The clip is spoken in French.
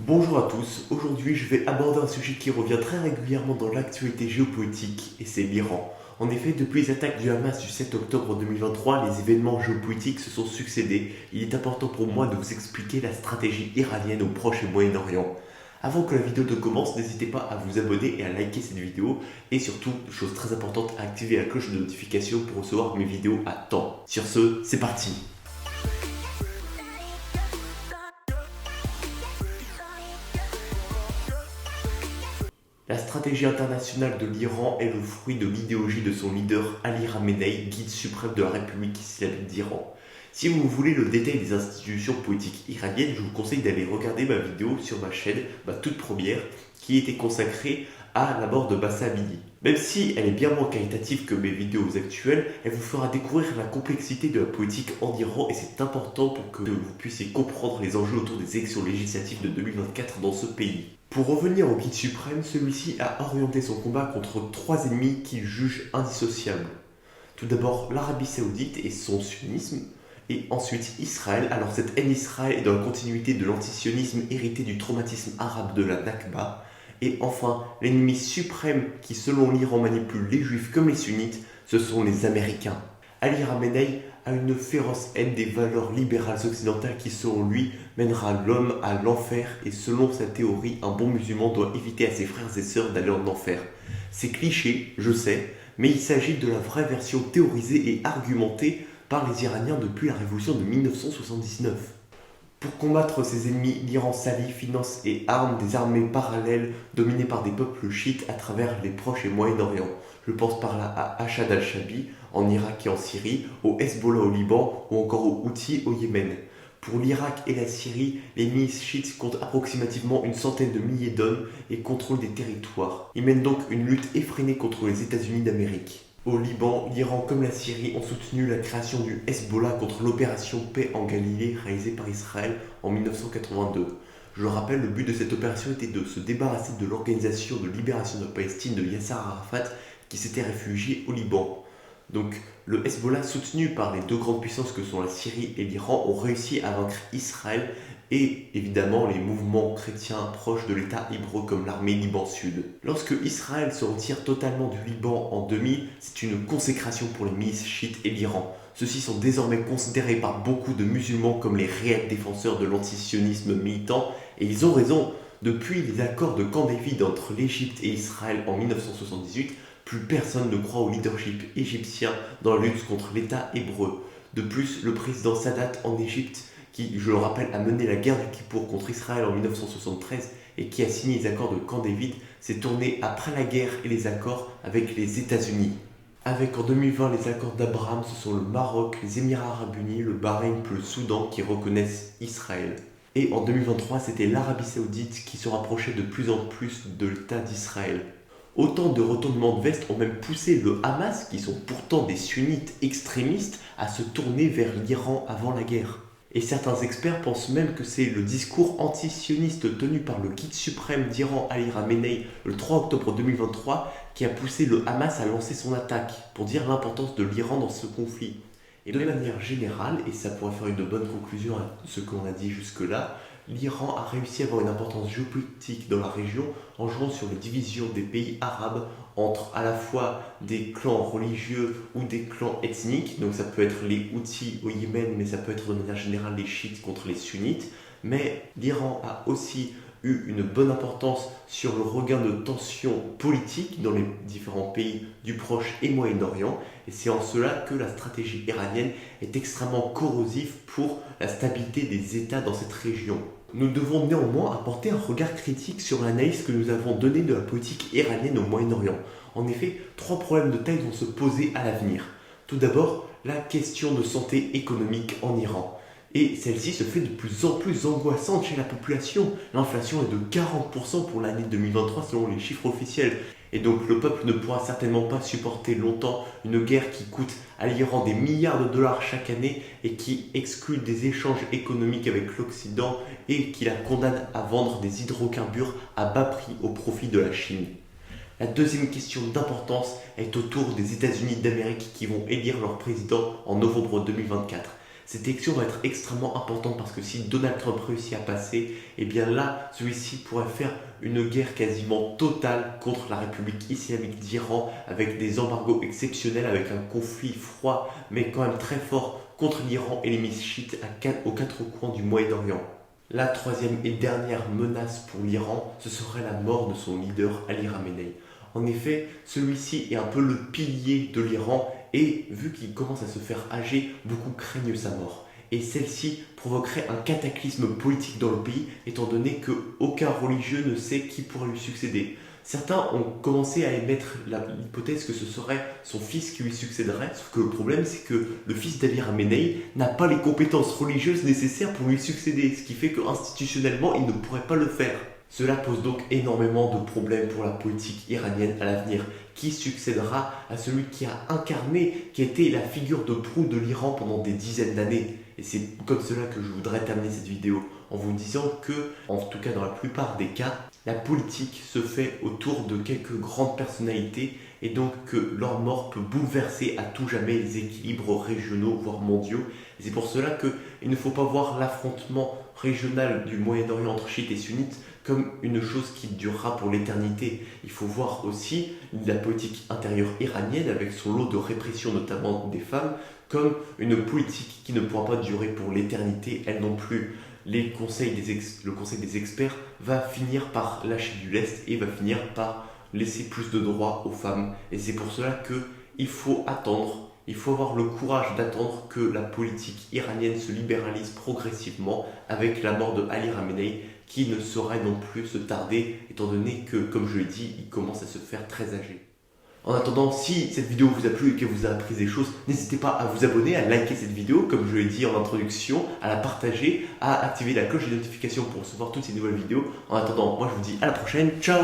Bonjour à tous, aujourd'hui je vais aborder un sujet qui revient très régulièrement dans l'actualité géopolitique et c'est l'Iran. En effet, depuis les attaques du Hamas du 7 octobre 2023, les événements géopolitiques se sont succédés. Il est important pour moi de vous expliquer la stratégie iranienne au Proche et Moyen-Orient. Avant que la vidéo ne commence, n'hésitez pas à vous abonner et à liker cette vidéo et surtout, chose très importante, à activer la cloche de notification pour recevoir mes vidéos à temps. Sur ce, c'est parti. La stratégie internationale de l'Iran est le fruit de l'idéologie de son leader Ali Khamenei, guide suprême de la République islamique d'Iran. Si vous voulez le détail des institutions politiques iraniennes, je vous conseille d'aller regarder ma vidéo sur ma chaîne, ma toute première, qui était consacrée à la mort de Mahsa Amini. Même si elle est bien moins qualitative que mes vidéos actuelles, elle vous fera découvrir la complexité de la politique en Iran et c'est important pour que vous puissiez comprendre les enjeux autour des élections législatives de 2024 dans ce pays. Pour revenir au guide suprême, celui-ci a orienté son combat contre trois ennemis qu'il juge indissociables. Tout d'abord l'Arabie Saoudite et son sunnisme, et ensuite Israël. Alors cette haine Israël est dans la continuité de l'antisionisme hérité du traumatisme arabe de la Nakba. Et enfin, l'ennemi suprême qui selon l'Iran manipule les juifs comme les sunnites, ce sont les Américains. Ali Khamenei a une féroce haine des valeurs libérales occidentales qui, selon lui, mènera l'homme à l'enfer et selon sa théorie, un bon musulman doit éviter à ses frères et sœurs d'aller en enfer. C'est cliché, je sais, mais il s'agit de la vraie version théorisée et argumentée par les Iraniens depuis la révolution de 1979. Pour combattre ses ennemis, l'Iran s'allie, finance et arme des armées parallèles dominées par des peuples chiites à travers les Proches et Moyen-Orient. Je pense par là à Achad al-Shabi en Irak et en Syrie, au Hezbollah au Liban ou encore aux Houthis au Yémen. Pour l'Irak et la Syrie, les milices chiites comptent approximativement une centaine de milliers d'hommes et contrôlent des territoires. Ils mènent donc une lutte effrénée contre les États-Unis d'Amérique. Au Liban, l'Iran comme la Syrie ont soutenu la création du Hezbollah contre l'opération Paix en Galilée réalisée par Israël en 1982. Je le rappelle, le but de cette opération était de se débarrasser de l'Organisation de libération de Palestine de Yasser Arafat qui s'était réfugié au Liban. Donc le Hezbollah, soutenu par les deux grandes puissances que sont la Syrie et l'Iran, ont réussi à vaincre Israël et évidemment les mouvements chrétiens proches de l'État hébreu comme l'armée Liban Sud. Lorsque Israël se retire totalement du Liban en 2000, c'est une consécration pour les milices chiites et l'Iran. Ceux-ci sont désormais considérés par beaucoup de musulmans comme les réels défenseurs de l'antisionisme militant et ils ont raison. Depuis les accords de Camp David entre l'Égypte et Israël en 1978, plus personne ne croit au leadership égyptien dans la lutte contre l'État hébreu. De plus, le président Sadat en Égypte, qui, je le rappelle, a mené la guerre du Kippour contre Israël en 1973 et qui a signé les accords de Camp David, s'est tourné après la guerre et les accords avec les États-Unis. Avec en 2020 les accords d'Abraham, ce sont le Maroc, les Émirats arabes unis, le Bahreïn puis le Soudan qui reconnaissent Israël. Et en 2023, c'était l'Arabie saoudite qui se rapprochait de plus en plus de l'État d'Israël. Autant de retournements de veste ont même poussé le Hamas, qui sont pourtant des sunnites extrémistes, à se tourner vers l'Iran avant la guerre. Et certains experts pensent même que c'est le discours antisioniste tenu par le guide suprême d'Iran Ali Khamenei le 3 octobre 2023 qui a poussé le Hamas à lancer son attaque, pour dire l'importance de l'Iran dans ce conflit. Et de manière générale, et ça pourrait faire une bonne conclusion à ce qu'on a dit jusque-là, l'Iran a réussi à avoir une importance géopolitique dans la région en jouant sur les divisions des pays arabes entre à la fois des clans religieux ou des clans ethniques, donc ça peut être les Houthis au Yémen, mais ça peut être de manière générale les chiites contre les sunnites, mais l'Iran a aussi eu une bonne importance sur le regain de tensions politiques dans les différents pays du Proche et Moyen-Orient, et c'est en cela que la stratégie iranienne est extrêmement corrosive pour la stabilité des États dans cette région. Nous devons néanmoins apporter un regard critique sur l'analyse que nous avons donnée de la politique iranienne au Moyen-Orient. En effet, trois problèmes de taille vont se poser à l'avenir. Tout d'abord, la question de santé économique en Iran. Et celle-ci se fait de plus en plus angoissante chez la population. L'inflation est de 40% pour l'année 2023 selon les chiffres officiels. Et donc le peuple ne pourra certainement pas supporter longtemps une guerre qui coûte à l'Iran des milliards de dollars chaque année et qui exclut des échanges économiques avec l'Occident et qui la condamne à vendre des hydrocarbures à bas prix au profit de la Chine. La deuxième question d'importance est autour des États-Unis d'Amérique qui vont élire leur président en novembre 2024. Cette élection va être extrêmement importante parce que si Donald Trump réussit à passer, et bien là, celui-ci pourrait faire une guerre quasiment totale contre la République islamique d'Iran avec des embargos exceptionnels, avec un conflit froid mais quand même très fort contre l'Iran et les michites aux quatre coins du Moyen-Orient. La troisième et dernière menace pour l'Iran, ce serait la mort de son leader Ali Khamenei. En effet, celui-ci est un peu le pilier de l'Iran et vu qu'il commence à se faire âgé, beaucoup craignent sa mort. Et celle-ci provoquerait un cataclysme politique dans le pays, étant donné qu'aucun religieux ne sait qui pourrait lui succéder. Certains ont commencé à émettre l'hypothèse que ce serait son fils qui lui succéderait, sauf que le problème c'est que le fils d'Ali Khamenei n'a pas les compétences religieuses nécessaires pour lui succéder, ce qui fait qu'institutionnellement il ne pourrait pas le faire. Cela pose donc énormément de problèmes pour la politique iranienne à l'avenir. Qui succédera à celui qui a incarné, qui a été la figure de proue de l'Iran pendant des dizaines d'années? Et c'est comme cela que je voudrais terminer cette vidéo, en vous disant que, en tout cas dans la plupart des cas, la politique se fait autour de quelques grandes personnalités et donc que leur mort peut bouleverser à tout jamais les équilibres régionaux, voire mondiaux. Et c'est pour cela qu'il ne faut pas voir l'affrontement régional du Moyen-Orient entre chiites et sunnites comme une chose qui durera pour l'éternité. Il faut voir aussi la politique intérieure iranienne avec son lot de répression notamment des femmes comme une politique qui ne pourra pas durer pour l'éternité, elle non plus. Le conseil des experts va finir par lâcher du lest et va finir par laisser plus de droits aux femmes. Et c'est pour cela qu'il faut attendre. Il faut avoir le courage d'attendre que la politique iranienne se libéralise progressivement avec la mort de Ali Khamenei qui ne saurait non plus se tarder étant donné que, comme je l'ai dit, il commence à se faire très âgé. En attendant, si cette vidéo vous a plu et que vous avez appris des choses, n'hésitez pas à vous abonner, à liker cette vidéo, comme je l'ai dit en introduction, à la partager, à activer la cloche de notification pour recevoir toutes ces nouvelles vidéos. En attendant, moi je vous dis à la prochaine, ciao!